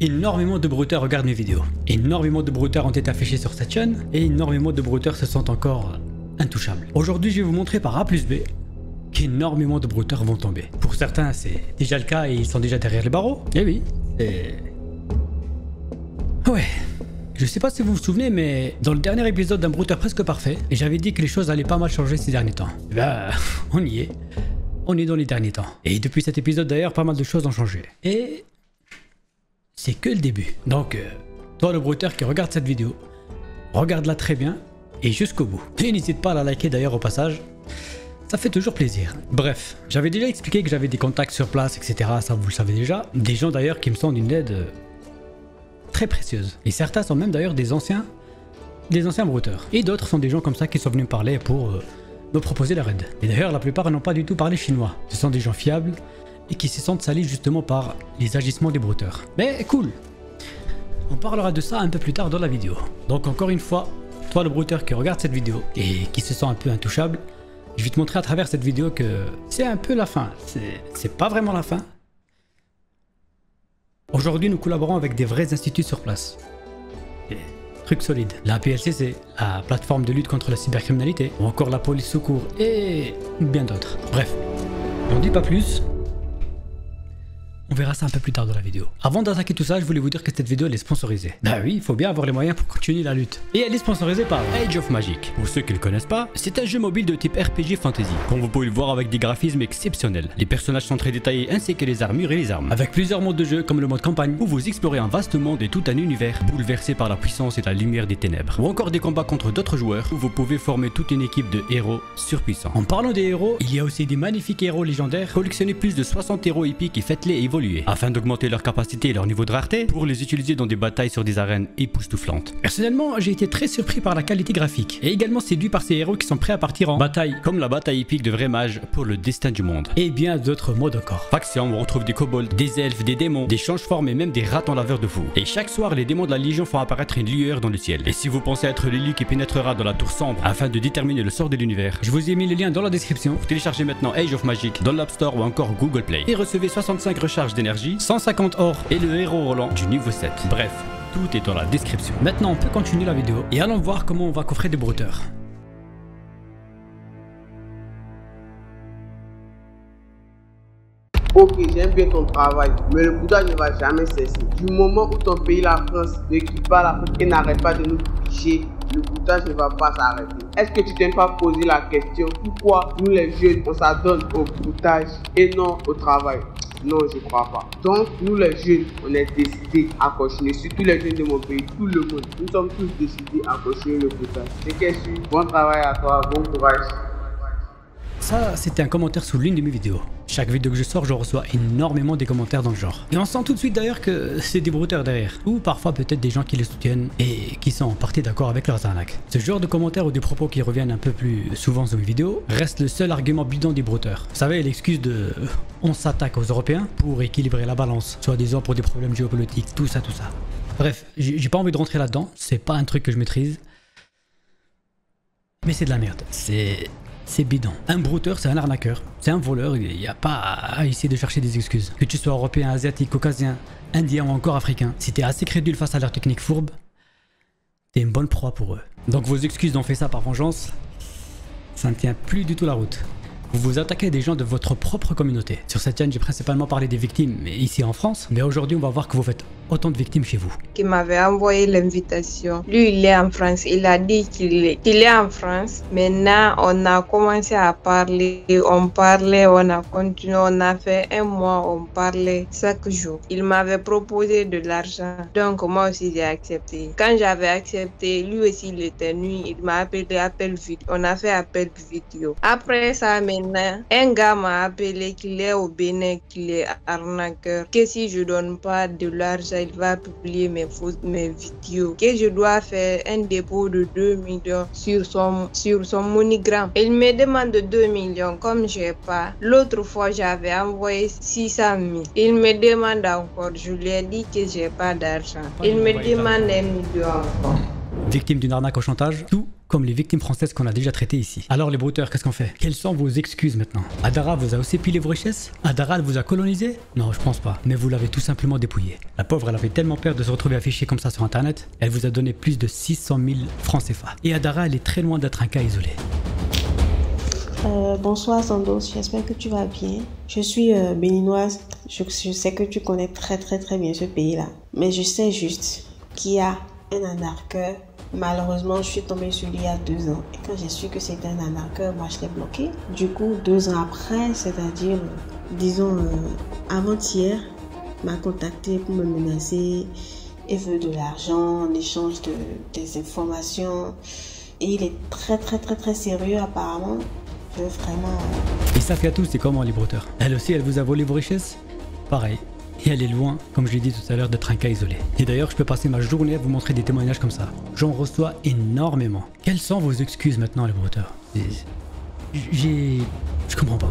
Énormément de brouteurs regardent mes vidéos. Énormément de brouteurs ont été affichés sur cette chaîne et énormément de brouteurs se sentent encore intouchables. Aujourd'hui, je vais vous montrer par A plus B qu'énormément de brouteurs vont tomber. Pour certains, c'est déjà le cas et ils sont déjà derrière les barreaux. Eh oui, ouais. Je sais pas si vous vous souvenez, mais dans le dernier épisode d'un brouteur presque parfait, j'avais dit que les choses allaient pas mal changer ces derniers temps. Et ben, on y est. On est dans les derniers temps. Et depuis cet épisode d'ailleurs, pas mal de choses ont changé. Et c'est que le début. Donc, toi le brouteur qui regarde cette vidéo, regarde-la très bien et jusqu'au bout. Et n'hésite pas à la liker d'ailleurs au passage. Ça fait toujours plaisir. Bref, j'avais déjà expliqué que j'avais des contacts sur place, etc. Ça vous le savez déjà. Des gens d'ailleurs qui me sont d'une aide très précieuse. Et certains sont même d'ailleurs des anciens brouteurs. Et d'autres sont des gens comme ça qui sont venus me parler pour me proposer leur aide. Et d'ailleurs la plupart n'ont pas du tout parlé chinois. Ce sont des gens fiables et qui se sentent salis justement par les agissements des brouteurs. Mais cool. On parlera de ça un peu plus tard dans la vidéo. Donc encore une fois, toi le brouteur qui regarde cette vidéo et qui se sent un peu intouchable, je vais te montrer à travers cette vidéo que c'est un peu la fin. C'est pas vraiment la fin. Aujourd'hui, nous collaborons avec des vrais instituts sur place. Et truc solide. La PLCC, la plateforme de lutte contre la cybercriminalité, ou encore la police secours et bien d'autres. Bref, on dit pas plus. On verra ça un peu plus tard dans la vidéo. Avant d'attaquer tout ça, je voulais vous dire que cette vidéo elle est sponsorisée. Bah oui, il faut bien avoir les moyens pour continuer la lutte. Et elle est sponsorisée par Age of Magic. Pour ceux qui ne le connaissent pas, c'est un jeu mobile de type RPG fantasy. Comme vous pouvez le voir avec des graphismes exceptionnels. Les personnages sont très détaillés ainsi que les armures et les armes. Avec plusieurs modes de jeu comme le mode campagne où vous explorez un vaste monde et tout un univers bouleversé par la puissance et la lumière des ténèbres. Ou encore des combats contre d'autres joueurs où vous pouvez former toute une équipe de héros surpuissants. En parlant des héros, il y a aussi des magnifiques héros légendaires. Collectionnez plus de 60 héros épiques et faites-les évoluer afin d'augmenter leur capacité et leur niveau de rareté pour les utiliser dans des batailles sur des arènes époustouflantes. Personnellement, j'ai été très surpris par la qualité graphique et également séduit par ces héros qui sont prêts à partir en bataille, comme la bataille épique de vrais mages pour le destin du monde. Et bien d'autres modes encore. Faction, on retrouve des kobolds, des elfes, des démons, des change-formes et même des ratons laveurs de fous. Et chaque soir, les démons de la Légion font apparaître une lueur dans le ciel. Et si vous pensez être l'élu qui pénétrera dans la tour sombre afin de déterminer le sort de l'univers, je vous ai mis le lien dans la description. Vous téléchargez maintenant Age of Magic dans l'App Store ou encore Google Play et recevez 65 recharges d'énergie, 150 or et le héros Roland du niveau 7. Bref, tout est dans la description. Maintenant, on peut continuer la vidéo et allons voir comment on va coffrer des brouteurs. Ok, j'aime bien ton travail, mais le broutage ne va jamais cesser. Du moment où ton pays, la France, qui parle afrique et n'arrête pas de nous picher, le broutage ne va pas s'arrêter. Est-ce que tu t'es pas posé la question pourquoi nous les jeunes, on s'adonne au broutage et non au travail? Non, je crois pas. Donc, nous les jeunes, on est décidés à continuer. Surtout les jeunes de mon pays, tout le monde. Nous sommes tous décidés à continuer le broutage. C'est qu'est-ce que bon travail à toi, bon courage. Ça, c'était un commentaire sous l'une de mes vidéos. Chaque vidéo que je sors, je reçois énormément des commentaires dans le genre. Et on sent tout de suite d'ailleurs que c'est des brouteurs derrière. Ou parfois peut-être des gens qui les soutiennent et qui sont en partie d'accord avec leurs arnaques. Ce genre de commentaires ou des propos qui reviennent un peu plus souvent sur mes vidéos reste le seul argument bidon des brouteurs. Vous savez, l'excuse de on s'attaque aux Européens pour équilibrer la balance, soi-disant pour des problèmes géopolitiques, tout ça. Bref, j'ai pas envie de rentrer là-dedans, c'est pas un truc que je maîtrise. Mais c'est de la merde. C'est bidon. Un brouteur, c'est un arnaqueur, c'est un voleur, il n'y a pas à essayer de chercher des excuses. Que tu sois européen, asiatique, caucasien, indien ou encore africain, si t'es assez crédule face à leur technique fourbe, t'es une bonne proie pour eux. Donc vos excuses d'ont fait ça par vengeance, ça ne tient plus du tout la route. Vous vous attaquez à des gens de votre propre communauté. Sur cette chaîne, j'ai principalement parlé des victimes, mais ici en France. Mais aujourd'hui, on va voir que vous faites autant de victimes chez vous. Qui m'avait envoyé l'invitation. Lui, il est en France. Il a dit qu'il est en France. Maintenant, on a commencé à parler. On parlait, on a continué. On a fait un mois, on parlait chaque jour. Il m'avait proposé de l'argent. Donc, moi aussi, j'ai accepté. Quand j'avais accepté, lui aussi, il était nuit. Il m'a appelé appel vidéo. On a fait appel vidéo. Après ça, un gars m'a appelé qu'il est au Bénin, qu'il est arnaqueur, que si je donne pas de l'argent, il va publier mes vidéos, que je dois faire un dépôt de 2 millions sur son MoneyGram. Il me demande 2 millions, comme j'ai pas. L'autre fois, j'avais envoyé 600 000. Il me demande encore, je lui ai dit que j'ai pas d'argent. Il me demande 1 million encore. Victime d'une arnaque au chantage, tout comme les victimes françaises qu'on a déjà traitées ici. Alors les brouteurs, qu'est-ce qu'on fait? Quelles sont vos excuses maintenant? Adara vous a aussi pilé vos richesses? Adara elle vous a colonisé? Non, je pense pas, mais vous l'avez tout simplement dépouillée. La pauvre, elle avait tellement peur de se retrouver affichée comme ça sur internet, elle vous a donné plus de 600 000 francs CFA. Et Adara, elle est très loin d'être un cas isolé. Bonsoir Sandos, j'espère que tu vas bien. Je suis béninoise, je sais que tu connais très bien ce pays-là. Mais je sais juste qu'il y a un anarqueur. Malheureusement, je suis tombée sur lui il y a 2 ans. Et quand j'ai su que c'était un anarqueur, moi je l'ai bloqué. Du coup, 2 ans après, c'est-à-dire, disons, avant-hier, m'a contacté pour me menacer et veut de l'argent en échange des informations. Et il est très sérieux apparemment. Vraiment... Et Safiatou, c'est comment les brouteurs? Elle aussi, elle vous a volé vos richesses? Pareil. Et elle est loin, comme je l'ai dit tout à l'heure, d'être un cas isolé. Et d'ailleurs, je peux passer ma journée à vous montrer des témoignages comme ça. J'en reçois énormément. Quelles sont vos excuses maintenant, les brouteurs? Je comprends pas.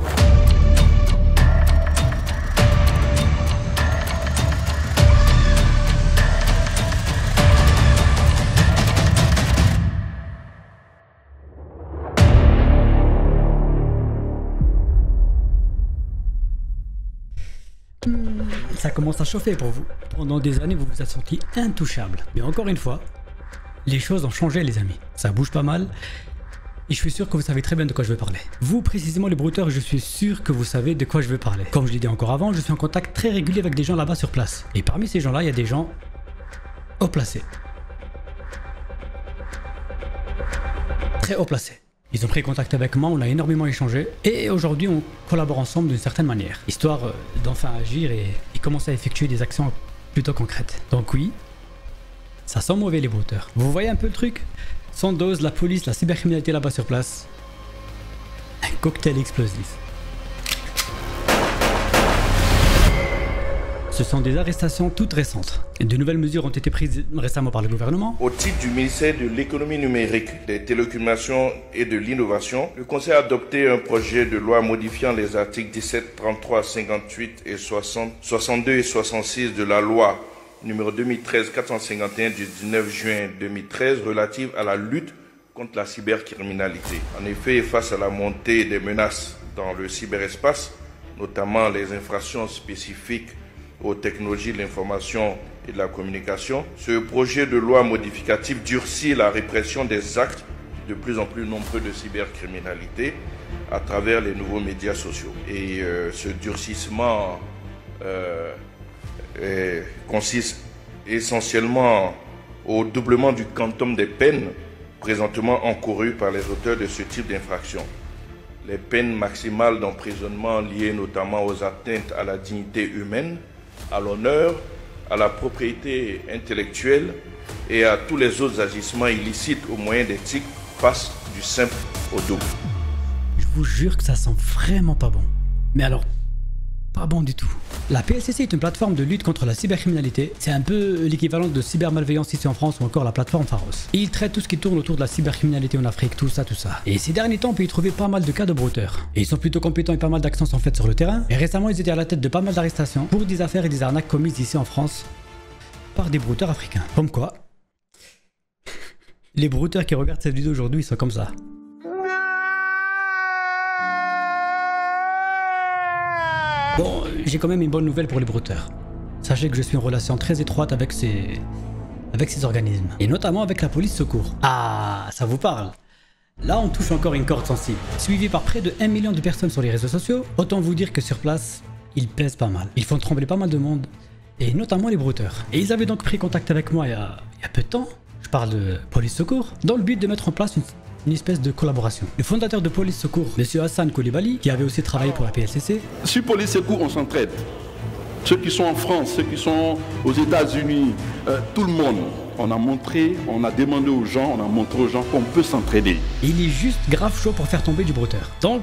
Ça commence à chauffer pour vous. Pendant des années, vous vous êtes senti intouchable. Mais encore une fois, les choses ont changé, les amis. Ça bouge pas mal. Et je suis sûr que vous savez très bien de quoi je vais parler. Vous, précisément, les brouteurs, je suis sûr que vous savez de quoi je vais parler. Comme je l'ai dit encore avant, je suis en contact très régulier avec des gens là-bas sur place. Et parmi ces gens-là, il y a des gens haut placés. Très haut placés. Ils ont pris contact avec moi, on a énormément échangé et aujourd'hui on collabore ensemble d'une certaine manière, histoire d'enfin agir et commencer à effectuer des actions plutôt concrètes. Donc oui, ça sent mauvais les brouteurs. Vous voyez un peu le truc? Sandoz, la police, la cybercriminalité là-bas sur place. Un cocktail explosif. Ce sont des arrestations toutes récentes. De nouvelles mesures ont été prises récemment par le gouvernement. Au titre du ministère de l'économie numérique, des télécommunications et de l'innovation, le Conseil a adopté un projet de loi modifiant les articles 17, 33, 58 et 60, 62 et 66 de la loi numéro 2013-451 du 19 juin 2013 relative à la lutte contre la cybercriminalité. En effet, face à la montée des menaces dans le cyberespace, notamment les infractions spécifiques aux technologies de l'information et de la communication, ce projet de loi modificatif durcit la répression des actes de plus en plus nombreux de cybercriminalité à travers les nouveaux médias sociaux. Et ce durcissement consiste essentiellement au doublement du quantum des peines présentement encourues par les auteurs de ce type d'infraction. Les peines maximales d'emprisonnement liées notamment aux atteintes à la dignité humaine, à l'honneur, à la propriété intellectuelle et à tous les autres agissements illicites au moyen d'éthique passent du simple au double. Je vous jure que ça sent vraiment pas bon. Mais alors, pas bon du tout. La PSCC est une plateforme de lutte contre la cybercriminalité. C'est un peu l'équivalent de cybermalveillance ici en France ou encore la plateforme Pharos. Et il traite tout ce qui tourne autour de la cybercriminalité en Afrique, tout ça. Et ces derniers temps, on peut y trouver pas mal de cas de brouteurs. Et ils sont plutôt compétents et pas mal d'actions sont faites sur le terrain. Et récemment, ils étaient à la tête de pas mal d'arrestations pour des affaires et des arnaques commises ici en France par des brouteurs africains. Comme quoi, les brouteurs qui regardent cette vidéo aujourd'hui, ils sont comme ça. Bon, j'ai quand même une bonne nouvelle pour les brouteurs. Sachez que je suis en relation très étroite avec ces organismes. Et notamment avec la police secours. Ah, ça vous parle? Là, on touche encore une corde sensible. Suivi par près de 1 million de personnes sur les réseaux sociaux, autant vous dire que sur place, ils pèsent pas mal. Ils font trembler pas mal de monde, et notamment les brouteurs. Et ils avaient donc pris contact avec moi il y a peu de temps, je parle de police secours, dans le but de mettre en place une espèce de collaboration. Le fondateur de Police Secours, M. Hassan Koulibaly, qui avait aussi travaillé pour la PSCC. Sur Police Secours, on s'entraide. Ceux qui sont en France, ceux qui sont aux États-Unis, tout le monde. On a demandé aux gens, on a montré aux gens qu'on peut s'entraider. Il est juste grave chaud pour faire tomber du brouteur. Donc,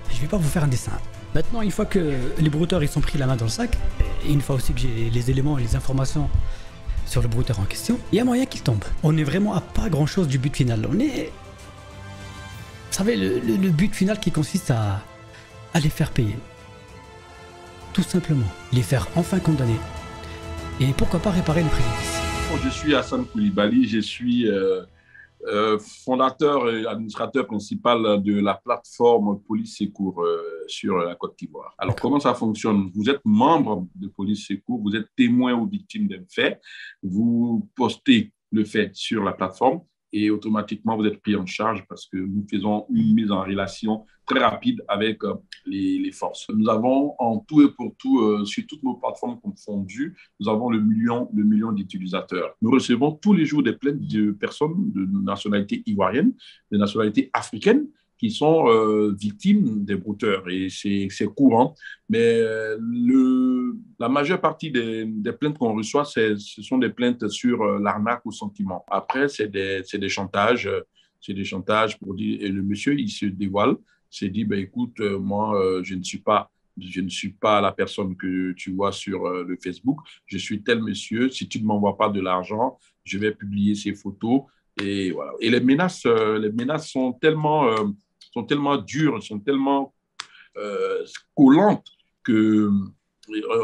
je vais pas vous faire un dessin. Maintenant, une fois que les brouteurs ils sont pris la main dans le sac, et une fois aussi que j'ai les éléments et les informations sur le brouteur en question, il y a moyen qu'il tombe. On est vraiment à pas grand chose du but final. On est... Vous savez, le but final qui consiste à les faire payer. Tout simplement. Les faire enfin condamner. Et pourquoi pas réparer le préjudice. je suis Hassan Koulibaly, je suis fondateur et administrateur principal de la plateforme Police Secours sur la Côte d'Ivoire. Alors, comment ça fonctionne? Vous êtes membre de Police Secours, vous êtes témoin ou victime d'un fait, vous postez le fait sur la plateforme et automatiquement, vous êtes pris en charge parce que nous faisons une mise en relation très rapide avec les forces. Nous avons en tout et pour tout, sur toutes nos plateformes confondues, nous avons le million d'utilisateurs. Nous recevons tous les jours des plaintes de personnes de nationalité ivoirienne, de nationalité africaine, qui sont victimes des brouteurs. Et c'est courant. Mais la majeure partie des plaintes qu'on reçoit, ce sont des plaintes sur l'arnaque au sentiment. Après, c'est des chantages. C'est des chantages pour dire... Et le monsieur, il se dévoile, s'est dit, ben, écoute, moi, je ne suis pas la personne que tu vois sur le Facebook. Je suis tel monsieur. Si tu ne m'envoies pas de l'argent, je vais publier ces photos. Et voilà. Et les menaces sont tellement dures, sont tellement collantes que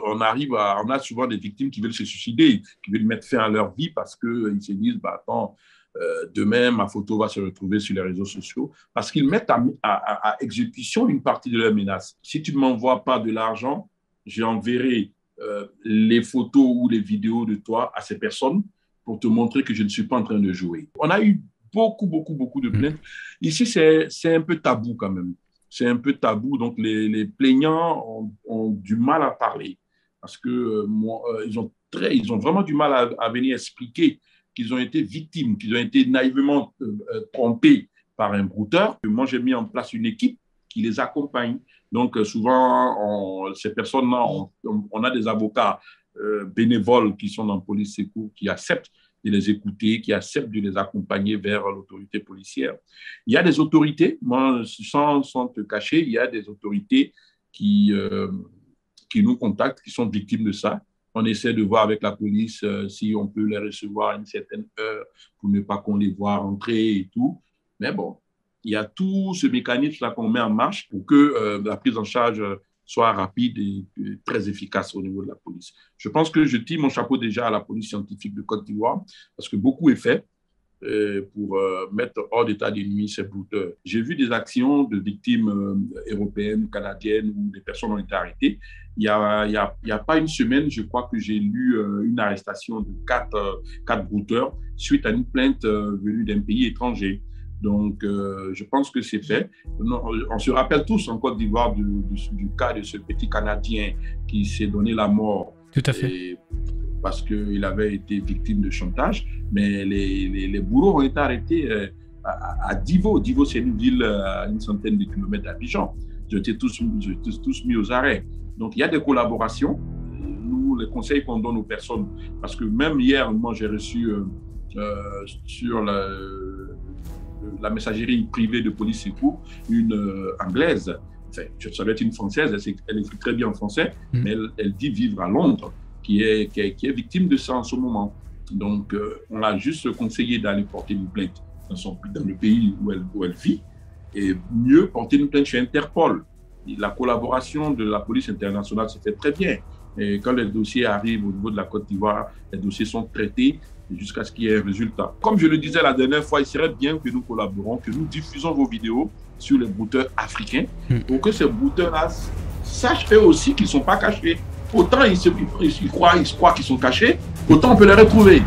on a souvent des victimes qui veulent se suicider, qui veulent mettre fin à leur vie parce qu'ils se disent, bah, attends, demain, ma photo va se retrouver sur les réseaux sociaux, parce qu'ils mettent à exécution une partie de leurs menaces. Si tu ne m'envoies pas de l'argent, j'enverrai les photos ou les vidéos de toi à ces personnes pour te montrer que je ne suis pas en train de jouer. On a eu beaucoup de plaintes. Ici, c'est un peu tabou quand même. C'est un peu tabou, donc les plaignants ont du mal à parler parce que ils ont vraiment du mal à venir expliquer qu'ils ont été victimes, qu'ils ont été naïvement trompés par un brouteur. Moi, j'ai mis en place une équipe qui les accompagne. Donc, souvent, ces personnes-là, on a des avocats bénévoles qui sont dans Police Secours, qui acceptent de les écouter, qui acceptent de les accompagner vers l'autorité policière. Il y a des autorités, moi, sans te cacher, il y a des autorités qui nous contactent, qui sont victimes de ça. On essaie de voir avec la police si on peut les recevoir à une certaine heure pour ne pas qu'on les voit rentrer et tout. Mais bon, il y a tout ce mécanisme-là qu'on met en marche pour que la prise en charge soit rapide et très efficace au niveau de la police. Je pense que je tire mon chapeau déjà à la police scientifique de Côte d'Ivoire parce que beaucoup est fait pour mettre hors d'état de nuit ces brouteurs. J'ai vu des actions de victimes européennes, canadiennes ou des personnes ont été arrêtées. Il y a pas une semaine, je crois que j'ai lu une arrestation de 4 brouteurs suite à une plainte venue d'un pays étranger. Donc, je pense que c'est fait. On se rappelle tous en Côte d'Ivoire du cas de ce petit Canadien qui s'est donné la mort. Tout à fait. Parce qu'il avait été victime de chantage. Mais les bourreaux ont été arrêtés à Divo. Divo, c'est une ville à une centaine de kilomètres d'Abidjan. Ils ont été tous mis aux arrêts. Donc, il y a des collaborations. Nous, les conseils qu'on donne aux personnes, parce que même hier, moi, j'ai reçu sur la messagerie privée de Police Secours, une anglaise, enfin, ça doit être une française, elle écrit très bien en français, mais elle dit vivre à Londres, qui est victime de ça en ce moment. Donc, on a juste conseillé d'aller porter une plainte dans le pays où elle vit, et mieux porter une plainte chez Interpol. La collaboration de la police internationale se fait très bien. Et quand les dossiers arrivent au niveau de la Côte d'Ivoire, les dossiers sont traités jusqu'à ce qu'il y ait un résultat. Comme je le disais la dernière fois, il serait bien que nous collaborons, que nous diffusons vos vidéos sur les brouteurs africains pour que ces brouteurs-là sachent eux aussi qu'ils ne sont pas cachés. Autant ils croient qu'ils sont cachés, autant on peut les retrouver.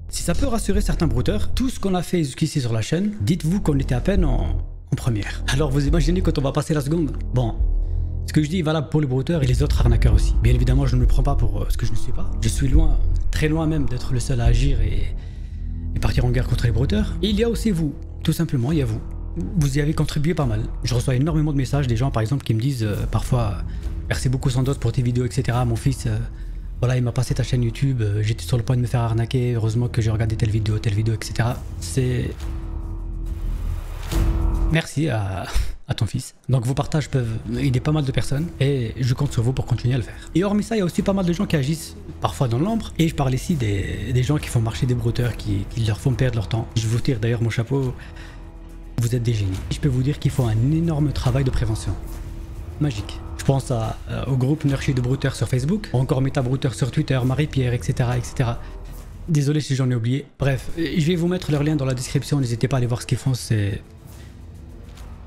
Si ça peut rassurer certains brouteurs, tout ce qu'on a fait jusqu'ici sur la chaîne, dites-vous qu'on était à peine en première. Alors vous imaginez quand on va passer la seconde? Bon, ce que je dis est valable pour les brouteurs et les autres arnaqueurs aussi. Bien évidemment, je ne me prends pas pour ce que je ne suis pas. Je suis loin, très loin même d'être le seul à agir et partir en guerre contre les brouteurs. Et il y a aussi vous, tout simplement, il y a vous. Vous y avez contribué pas mal. Je reçois énormément de messages des gens par exemple qui me disent parfois merci beaucoup Sandos pour tes vidéos, etc. Mon fils, voilà, il m'a passé ta chaîne YouTube, j'étais sur le point de me faire arnaquer, heureusement que j'ai regardé telle vidéo, etc. C'est... Merci à ton fils. Donc vos partages peuvent aider pas mal de personnes et je compte sur vous pour continuer à le faire. Et hormis ça, il y a aussi pas mal de gens qui agissent parfois dans l'ombre. Et je parle ici des gens qui font marcher des brouteurs, qui leur font perdre leur temps. Je vous tire d'ailleurs mon chapeau. Vous êtes des génies. Je peux vous dire qu'ils font un énorme travail de prévention. magique. Je pense au groupe Nurchi de Brouter sur Facebook, encore Meta Brouter sur Twitter, Marie-Pierre, etc., etc. Désolé si j'en ai oublié. Bref, je vais vous mettre leurs liens dans la description, n'hésitez pas à aller voir ce qu'ils font, ce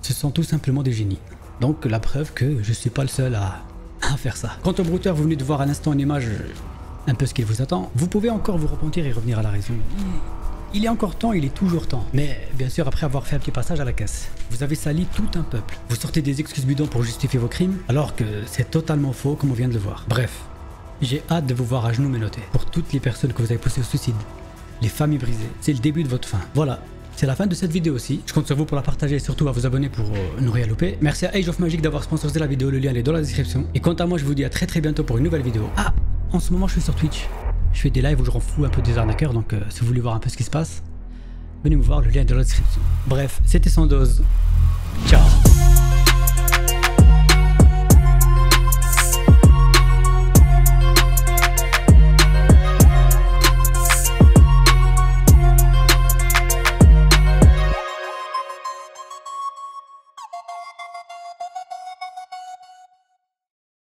sont tout simplement des génies. Donc la preuve que je suis pas le seul à faire ça. Quant au Brouter, vous venez de voir à l'instant en image un peu ce qu'il vous attend. Vous pouvez encore vous repentir et revenir à la raison. Il est encore temps, il est toujours temps. Mais bien sûr, après avoir fait un petit passage à la caisse, vous avez sali tout un peuple. Vous sortez des excuses bidons pour justifier vos crimes, alors que c'est totalement faux comme on vient de le voir. Bref, j'ai hâte de vous voir à genoux menottés. Pour toutes les personnes que vous avez poussées au suicide, les familles brisées, c'est le début de votre fin. Voilà, c'est la fin de cette vidéo aussi. Je compte sur vous pour la partager et surtout à vous abonner pour ne rien louper. Merci à Age of Magic d'avoir sponsorisé la vidéo, le lien est dans la description. Et quant à moi, je vous dis à très bientôt pour une nouvelle vidéo. Ah, en ce moment je suis sur Twitch. Je fais des lives où je rends fou un peu des arnaqueurs, donc si vous voulez voir un peu ce qui se passe, venez me voir, le lien est dans la description. Bref, c'était Sans Dose. Ciao.